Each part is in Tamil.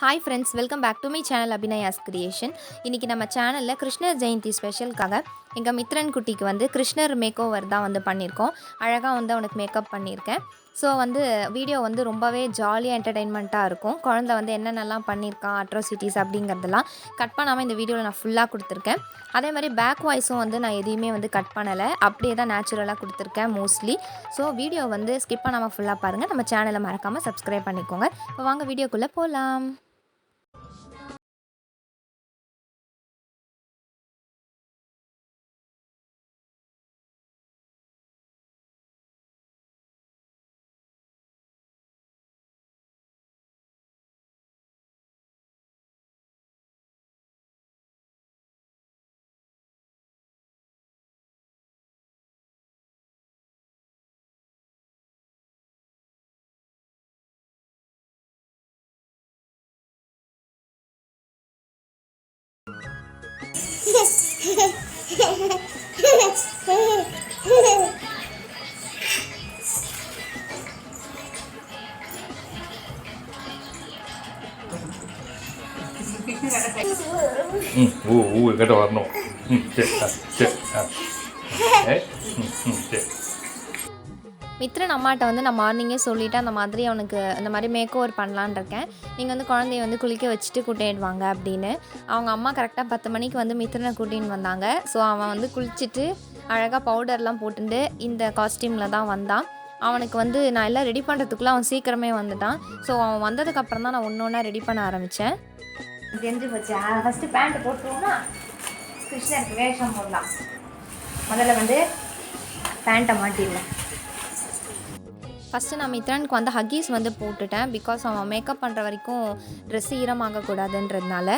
Hi friends, welcome back to my channel Abhinaya's creation. இன்றைக்கி நம்ம சேனலில் கிருஷ்ணர் ஜெயந்தி ஸ்பெஷலுக்காக எங்கள் மித்ரன் குட்டிக்கு வந்து கிருஷ்ணர் மேக் ஓவர் தான் வந்து பண்ணியிருக்கோம். அழகாக வந்து அவனுக்கு மேக்கப் பண்ணியிருக்கேன். ஸோ வந்து வீடியோ வந்து ரொம்பவே ஜாலியாக என்டர்டெயின்மெண்ட்டாக இருக்கும். குழந்தை வந்து என்னென்னலாம் பண்ணியிருக்கான், அட்ராசிட்டிஸ் அப்படிங்கிறதெல்லாம் கட் பண்ணாமல் இந்த வீடியோவில் நான் ஃபுல்லாக கொடுத்துருக்கேன். அதே மாதிரி பேக் வாய்ஸும் வந்து நான் எதையுமே வந்து கட் பண்ணலை, அப்படியே தான் நேச்சுரலாக கொடுத்துருக்கேன் மோஸ்ட்லி. ஸோ வீடியோ வந்து ஸ்கிப் பண்ணாமல் ஃபுல்லாக பாருங்கள். நம்ம சேனலை மறக்காமல் சப்ஸ்கிரைப் பண்ணிக்கோங்க. இப்போ வாங்க வீடியோக்குள்ளே போகலாம். கிட்ட வரணும். மித்ரன் அம்மாட்ட வந்து நான் மார்னிங்கே சொல்லிவிட்டு அந்த மாதிரி அவனுக்கு இந்த மாதிரி மேக் ஓவர் பண்ணலான் இருக்கேன். நீங்கள் வந்து குழந்தைய வந்து குளிக்க வச்சுட்டு கூட்டிடுவாங்க அப்படின்னு. அவங்க அம்மா கரெக்டாக 10 மணிக்கு வந்து மித்ரனை கூட்டின்னு வந்தாங்க. ஸோ அவன் வந்து குளிச்சுட்டு அழகாக பவுடர்லாம் போட்டுட்டு இந்த காஸ்டியூமில் தான் வந்தான். அவனுக்கு வந்து நான் எல்லாம் ரெடி பண்ணுறதுக்குள்ளே அவன் சீக்கிரமே வந்துட்டான். ஸோ அவன் வந்ததுக்கப்புறம் தான் நான் ஒன்று ஒன்றா ரெடி பண்ண ஆரம்பித்தேன். தெரிஞ்சு போச்சு. ஃபஸ்ட்டு பேண்ட்டு போட்டுருவோம்னா கிருஷ்ணருக்கு வேஷம் போடலாம். முதல்ல வந்து பேண்ட்டை மாட்டிடலாம். ஃபஸ்ட்டு நான் மித்ரனுக்கு வந்து ஹக்கீஸ் வந்து போட்டுட்டேன். பிகாஸ் அவன் மேக்கப் பண்ணுற வரைக்கும் ட்ரெஸ்ஸு ஈரமாகக்கூடாதுன்றதுனால.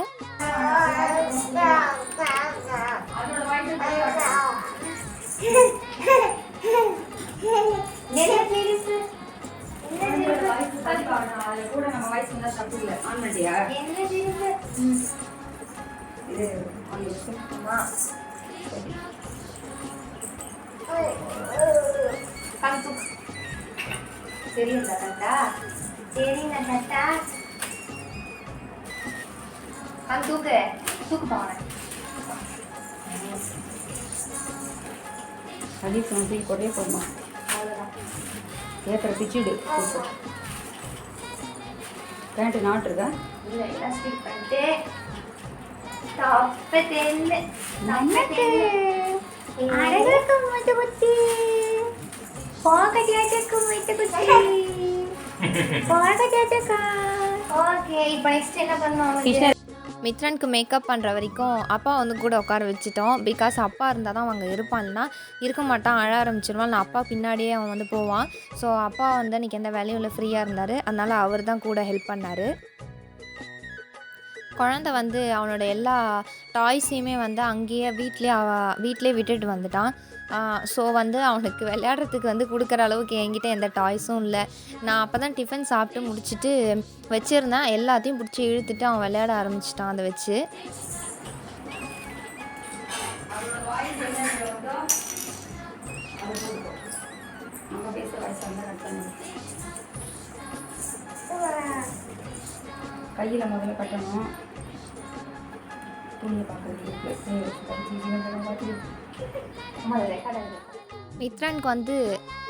சரிங்களா தாத்தா? சரிங்க தாத்தா. தூக்கு தூக்கு போகிறேன். ஹதீஸ் வந்து கொடே போடுமா? அவ்வளோதான். ஏற்ற பிச்சுடு பேண்ட்டு நாட்டுருக்கா? இல்லை, எல்லாம் ஸ்டிக் பண்ணிட்டு தப்பு தெரியல. நமக்கு அழகாக முட்டு குத்தி போகட்டியாச்சக்கு முட்டு குத்தி போகட்டியாச்சக்கா. ஓகே, இப்போ நெக்ஸ்ட் என்ன பண்ணுவோம்? மித்ரனுக்கு மேக்கப் பண்ணுற வரைக்கும் அப்பா வந்து கூட உட்கார வச்சுட்டோம். பிகாஸ் அப்பா இருந்தால் தான் அவங்க இருப்பான்னா இருக்க மாட்டான், அழ ஆரம்பிச்சிருவான். நான் அப்பா பின்னாடியே அவன் வந்து போவான். ஸோ அப்பா வந்து அன்றைக்கி எந்த வேலையும் இல்லை, ஃப்ரீயாக இருந்தார். அதனால் அவர் தான் கூட ஹெல்ப் பண்ணார். குழந்தை வந்து அவனோட எல்லா டாய்ஸையுமே வந்து அங்கேயே வீட்டிலே விட்டுட்டு வந்துட்டான். ஸோ வந்து அவனுக்கு விளையாடுறதுக்கு வந்து கொடுக்குற அளவுக்கு என்கிட்ட எந்த டாய்ஸும் இல்லை. நான் அப்போ தான் டிஃபன் சாப்பிட்டு முடிச்சுட்டு வச்சுருந்தேன். எல்லாத்தையும் பிடிச்சி இழுத்துட்டு அவன் விளையாட ஆரம்பிச்சிட்டான் அதை வச்சு. கையில் முதல்ல கட்டணும். துணியை பார்க்குறது மித்ரனுக்கு வந்து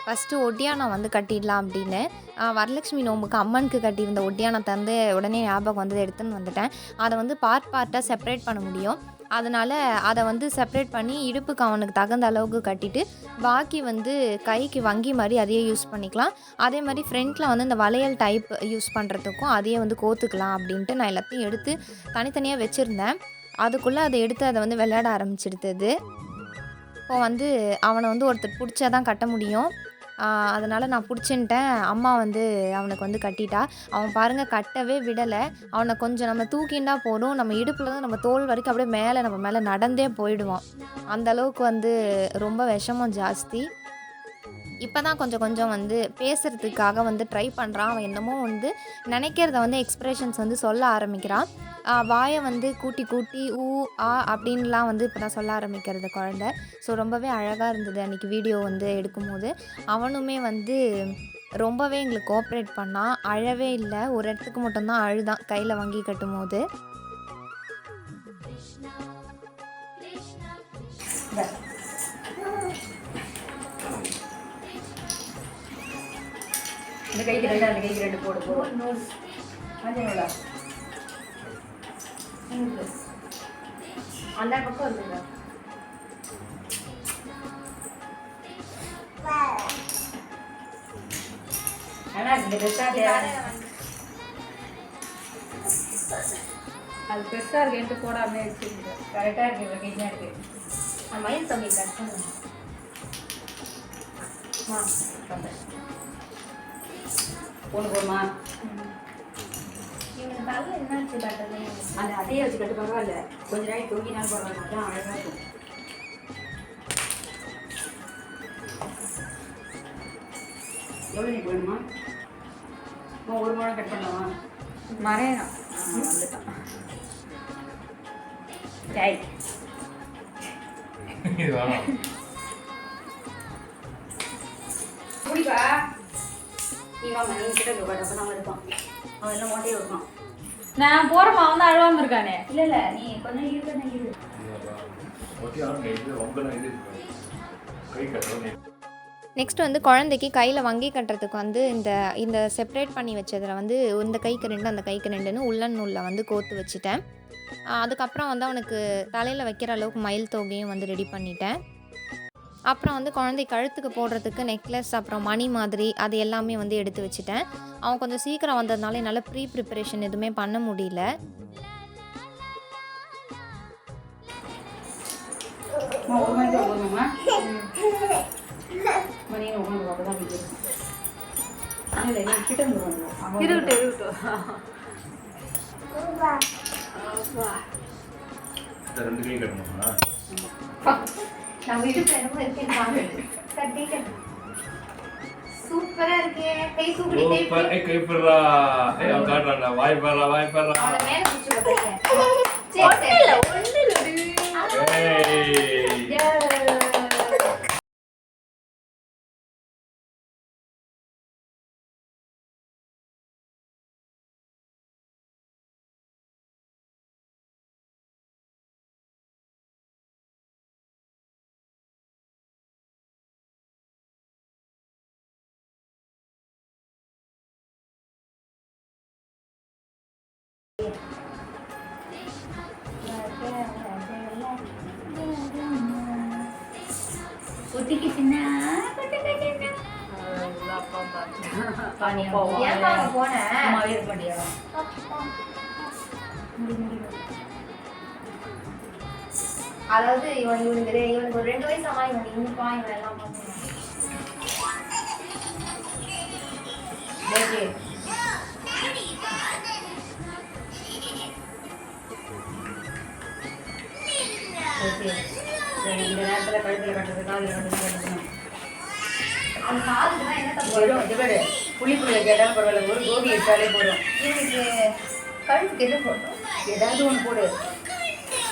ஃபஸ்ட்டு ஒட்டியானம் வந்து கட்டிடலாம் அப்படின்னு வரலட்சுமி நோம்புக்கு அம்மனுக்கு கட்டியிருந்த ஒட்டியானத்தை வந்து உடனே ஞாபகம் வந்து எடுத்துன்னு வந்துட்டேன். அதை வந்து பார்ட்டாக செப்பரேட் பண்ண முடியும். அதனால் அதை வந்து செப்பரேட் பண்ணி இடுப்புக்கு அவனுக்கு தகுந்த அளவுக்கு கட்டிட்டு பாக்கி வந்து கைக்கு வங்கி மாதிரி அதையே யூஸ் பண்ணிக்கலாம். அதே மாதிரி ஃப்ரண்ட்டில் வந்து இந்த வளையல் டைப் யூஸ் பண்ணுறதுக்கும் அதையே வந்து கோத்துக்கலாம் அப்படின்ட்டு நான் எல்லாத்தையும் எடுத்து தனித்தனியாக வச்சுருந்தேன். அதுக்குள்ளே அதை எடுத்து அதை வந்து விளையாட ஆரம்பிச்சிடுது. இப்போ வந்து அவனை வந்து ஒருத்தர் பிடிச்சா தான் கட்ட முடியும். அதனால் நான் பிடிச்சின்ட்டேன். அம்மா வந்து அவனுக்கு வந்து கட்டிட்டா. அவன் பாருங்கள் கட்டவே விடலை. அவனை கொஞ்சம் நம்ம தூக்கிண்டா போதும், நம்ம இடுப்பில் தான் நம்ம தோல் வரைக்கும் அப்படியே நம்ம மேலே நடந்தே போயிடுவான். அந்தளவுக்கு வந்து ரொம்ப விஷமும் ஜாஸ்தி. இப்போ தான் கொஞ்சம் கொஞ்சம் வந்து பேசுகிறதுக்காக வந்து ட்ரை பண்ணுறான். அவன் என்னமோ வந்து நினைக்கிறத வந்து எக்ஸ்ப்ரெஷன்ஸ் வந்து சொல்ல ஆரம்பிக்கிறான். வாயை வந்து கூட்டி கூட்டி ஊ ஆ அப்படின்லாம் வந்து இப்போ தான் சொல்ல ஆரம்பிக்கிறது குழந்த. ஸோ ரொம்பவே அழகாக இருந்தது அன்றைக்கி வீடியோ வந்து எடுக்கும்போது. அவனுமே வந்து ரொம்பவே எங்களுக்கு கோஆப்ரேட் பண்ணா. அழவே இல்ல. ஒரு இடத்துக்கு மட்டும் தான் அழுதான் கையில வங்கி கட்டும்போது. இந்த இந்த கைக்கு 2 அந்த கைக்கு 2 போடு போடு. மஞ்சள் நூலா அந்த பக்கம் இருக்குங்க. நல்லா இருக்கு பெருசாக அது பெருசாக இருக்குன்ட்டு போடாமல் வச்சுருக்கு. கரெக்டாக இருக்குது இவ்வளோ கையாக இருக்குது. அந்த மயில் தம்பி கட் பண்ணுங்க. பொண்ணு போடுமா இவனுக்கு தலை என்னாச்சு கட்டுறது? அந்த அட்டையை வச்சு கட்டு பரவாயில்ல. கொஞ்ச நாளைக்கு தூங்கினாலும் பரவாயில்ல. அதான் அழகாக இருக்கும். எவ்வளோ நீ வேணுமா? ஒரு முழம் கட் பண்ணலாமா? மறையணும். வந்துட்டான். சரி இது வேணாம். குடிப்பா. நீ வாங்க, நீ கிட்ட போய் அப்போ தான் இருப்பான். அவன் எல்லாம் மோட்டையே இருப்பான். நான் போறப்ப அவன் தான் அழுவாம இருக்கானே. இல்லை இல்லை, நீ கொஞ்சம் இருக்கணும் இரு. கை கட்டுறோம். நெக்ஸ்ட் வந்து குழந்தைக்கு கையில் வங்கி கட்டுறதுக்கு வந்து இந்த செப்பரேட் பண்ணி வச்சதில் வந்து இந்த கைக்கு 2 அந்த கைக்கு 2ன்னு உள்ளன் நூலில் வந்து கோர்த்து வச்சுட்டேன். அதுக்கப்புறம் வந்து அவனுக்கு தலையில் வைக்கிற அளவுக்கு மயில் தொகையும் வந்து ரெடி பண்ணிட்டேன். அப்புறம் வந்து குழந்தை கழுத்துக்கு போடுறதுக்கு நெக்லஸ் அப்புறம் மணி மாதிரி அது எல்லாமே வந்து எடுத்து வச்சுட்டேன். அவன் கொஞ்சம் சீக்கிரம் வந்ததுனால என்னால் ப்ரிப்பரேஷன் எதுவுமே பண்ண முடியல. ஒரு மணிக்கு போகணுமா? மணியை உட்காந்து பார்க்க தான் வீட்டு இல்லை, நீ கிட்ட இருந்து வந்துடும். இருக்கட்டும். இந்த 2 கை கட்டணுமா? நம்ம இடுப்பு என்னமோ இருக்கேன்னு பாருங்க. கட்டி கட்டு. சூப்பரா இருக்கே. கை தூக்கி சூப்பர். கை பிறா. அவன் காட்டுறான்டா. வாய் பாறா, வாய் பாறா. அவன மேல பிடிச்சு வைக்கிறேன். சரி சரி. ஒண்ணு இல்லடி. ஏய். ஒட்டிக்கிச்சுன்னா ஏன்ப்பா அங்க போன? அம்மாவே இருக்க மாட்டியா? அதாவது இவனுக்கு ஒரு 2 வயசு ஆமா இவனுக்கு இன்னும் இவன் எல்லாம் பண்ணுவான். இந்த நேரத்தில் கழுத்தில் கட்டுறது, காதில் கட்டுறது. அவன் காதுக்குதான் என்ன தப்பு? வரும் இது பேர் புளிப்புள்ள கேட்டாலும் பரவாயில்ல, ஒரு கோபி எடுத்தாலே போதும். இவனுக்கு கழுத்துக்கு எது போட்டோம்? ஏதாவது ஒன்று போடு,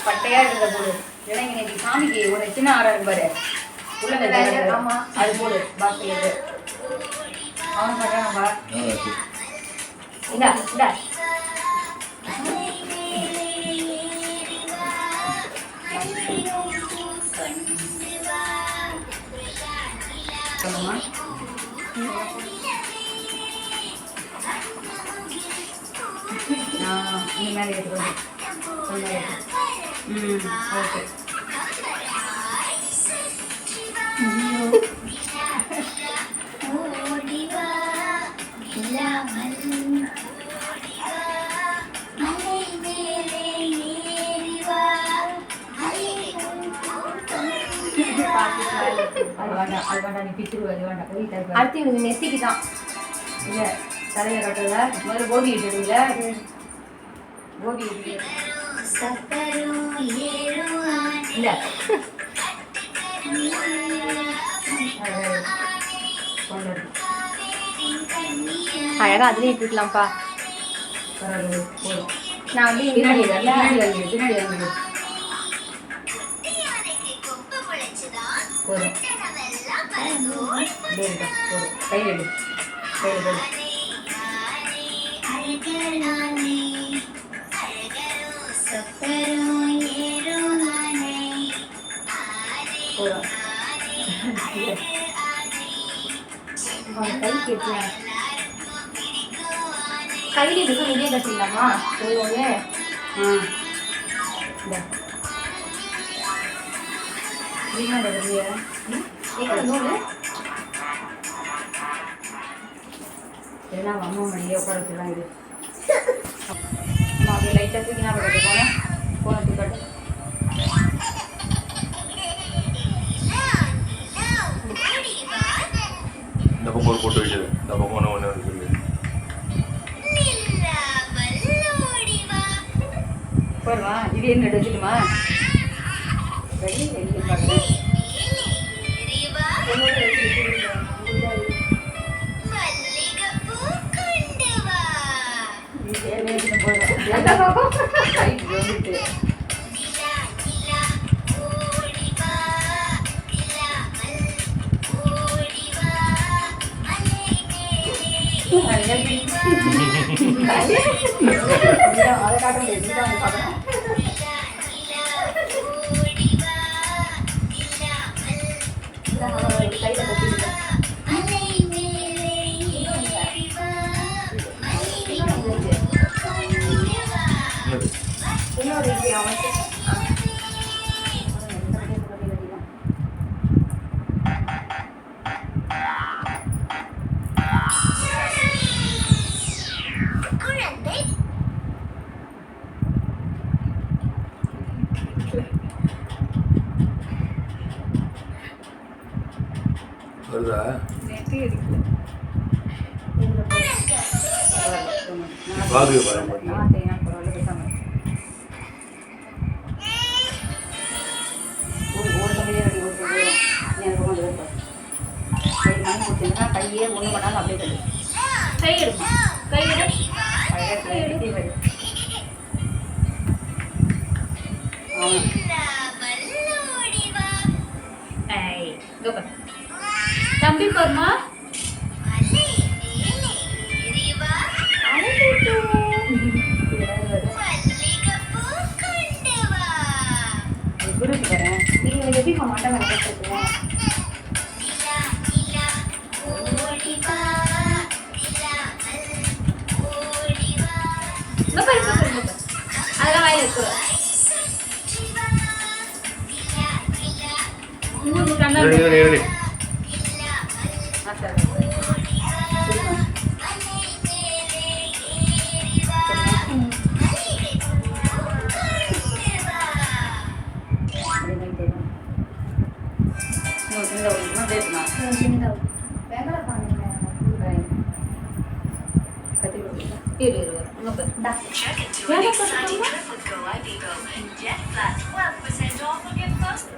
பட்டையாக இருக்கிறத போடு. ஏன்னா இங்கே இன்னைக்கு சாமிக்கு ஒரு சின்ன ஆரம் இருக்கு பாரு, உள்ள ஆமா அது போடு. பாக்கி எது அவன் பண்ணுறான்பா. இந்தா இந்தா சொல்லுமா. இந்த மேலே எடுத்துக்கோ. ஓகே. அது வேண்டாம், அது வேண்டாம், நீ பிச்சுருவா, அது வேண்டாம். போய் தருவா. அடுத்து இவனுக்கு நெத்திக்கு தான். இல்லை தலையை கட்டுறதா முதல்ல கோபி இட்டுடுங்களா? கோபி இட்டு இல்லை அழகா அதுலேயே இட்டுக்கலாம்ப்பா. பரவாயில்ல போதும். நான் வந்து பின்னாடி வந்து பின்னாடி வந்து போதும். போதும் கையில் எடு. சரி சரி போதும். கை கேட்கல கையில் இருக்கும் இதே கட்டிடலாமா போவோங்க ஏன்னா அம்மா மணியே உட்கார வச்சுலாம் இது அம்மா அப்படியே லைட்டாக தூக்கி நான் கட்டு போனேன் போன தூக்கட்டு இந்த பக்கம் ஒரு போட்டு வைக்கிறது இந்த பக்கம் ஒன்று இருக்குது போடுவா இது என்ன வச்சுட்டுமா ரெடி ரெடி பார்க்குறேன் அதை காட்ட முடியாது பார்க்கணும் கையில் இன்னொரு இது அவனுக்கு வருதா பாதுகா பாருங்க கையே ஒன்று பண்ணாலும் அப்படியே தள்ளு கை எடுக்கும் கை எடு தம்பி போருமா குருக்கு வரேன் நீங்கள் எப்படி மாட்டேன் நினைக்கிறேன் அதெல்லாம் வாயில் இருக்கு ready Check into an exciting trip with GoIbigo. Get flat 12% off on your first.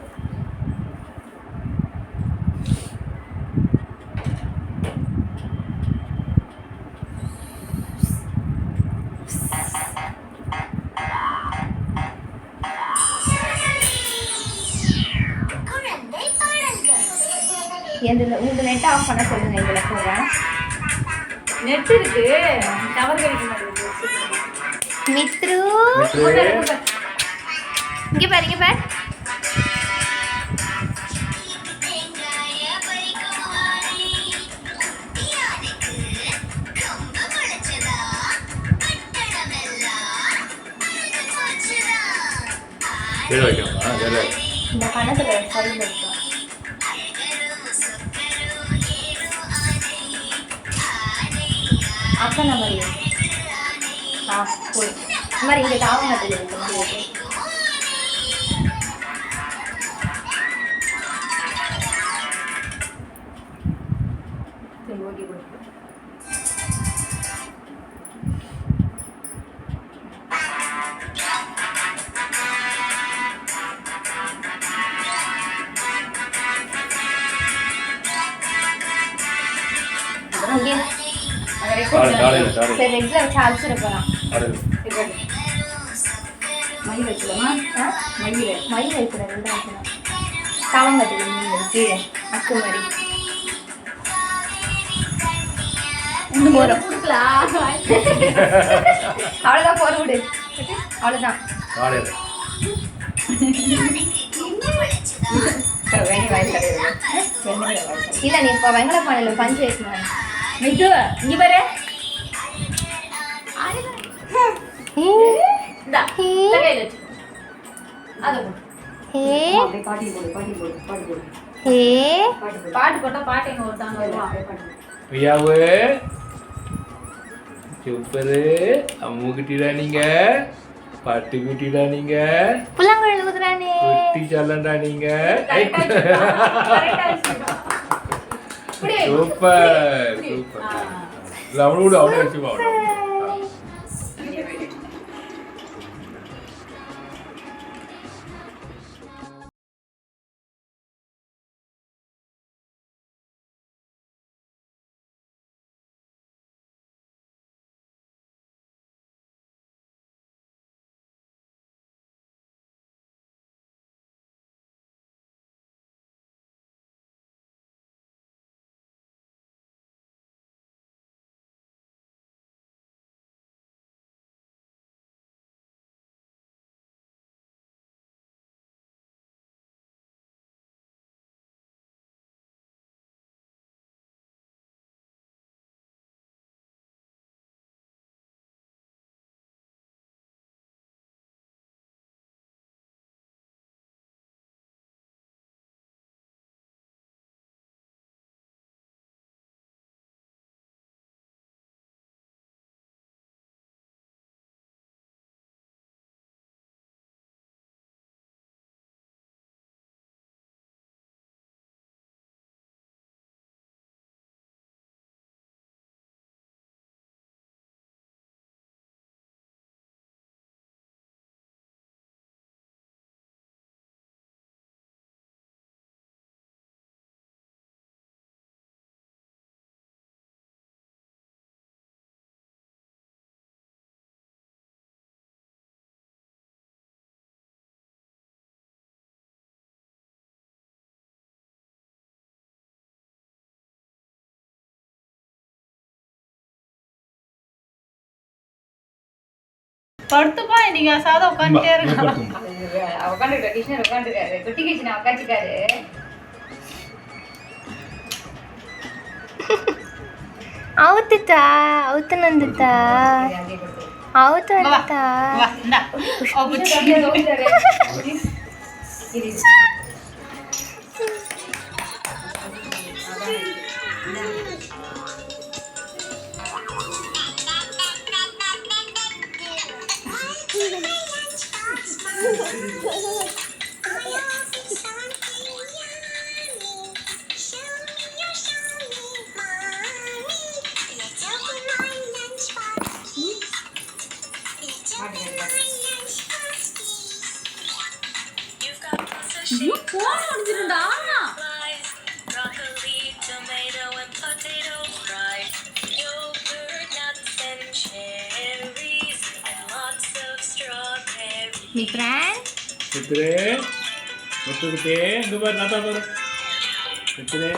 உங்கள் நெட்டை ஆஃப் பண்ண சொல்லுங்க இதில் போகிறேன் நெட் இருக்கு டவர் கிடைக்க மாட்டேங்குது மித்ரு இங்கே பாரு இங்கே பாரு கீழே வைக்கணுமா வேலை இந்த கணத்தில் சரியில் இருக்கும் அக்கா மாதிரி போய் இந்த மாதிரி இங்கே தாவங்கத்தில் இருக்கு ஓகே கொடுத்து அங்கே காலையில் சரி ரெகுலர் வச்சு அழைச்சிட போகிறான் மயில் வச்சுலாமா மயில் மயில் வைக்கிறேன் ரெண்டு வைக்கணும் தாவங்கத்தில் கீழே அக்கு மாதிரி போறோம். கொடுக்கலாம் அவ்வளோதான் போற விடு. அவ்வளோதான். காலையில் வேணி வாயில் கிடையாது வெண்ணெய் வாயில் இல்லை நீ இப்போ வெங்கல பானையில் பஞ்சு வைக்கணும். மிட்டு இங்க பாரு இந்தா கையில வச்சு அதை போடு ஹே அப்படியே பாட்டி போடு பாட்டி போடு பாட்டி போடு ஹே பாட்டி போடு பாட்டு போட்டா பாட்டு எங்க ஒருத்தாங்க வருவா அப்படியே பாட்டி போடு பிரியாவு சூப்பரு அம்மு குட்டிடா நீங்க பாட்டு குட்டிடா நீங்க புல்லாங்குழல் ஊதுறானே. குட்டி சல்லண்டா நீங்க சூப்பர் சூப்பர் இல்லை அவனோட அவனே வச்சுக்கோ அவனை படுத்துப்பா இன்னைக்கு சாதம் உட்காந்துட்டே இருக்கலாம் உட்காந்துருக்காரு கிருஷ்ணர் உட்காந்துருக்காரு குட்டி கிருஷ்ணன் உட்காந்துருக்காரு அவுத்துட்டா அவுத்து வந்துட்டா அவுத்து வந்துட்டா. வா இந்தா ஓ Buchi phone முடிஞ்சிருந்தா broccoli, tomato, and potato fries, yogurt, nuts, and cherries, and lots of strawberries. நீ ஃப்ரெண்ட் சித்திரே முத்துக்கிட்டே இங்க பாரு தாத்தா பாரு சித்திரே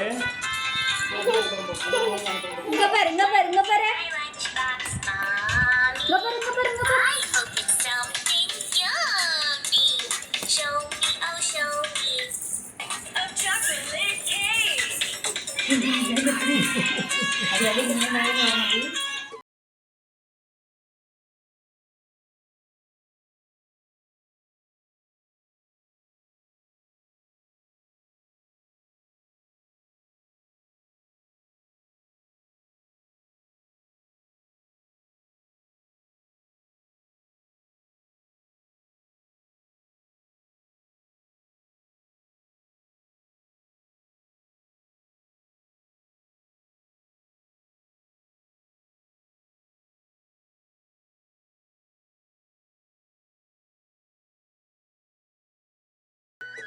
இங்க பாரு இங்க பாரு இங்க பாரு Lunchbox, Mom. இங்க பாரு இங்க பாரு இங்க பாரு I hope it's something yummy. Show me, oh show me. A chocolate cake. அது அப்படியே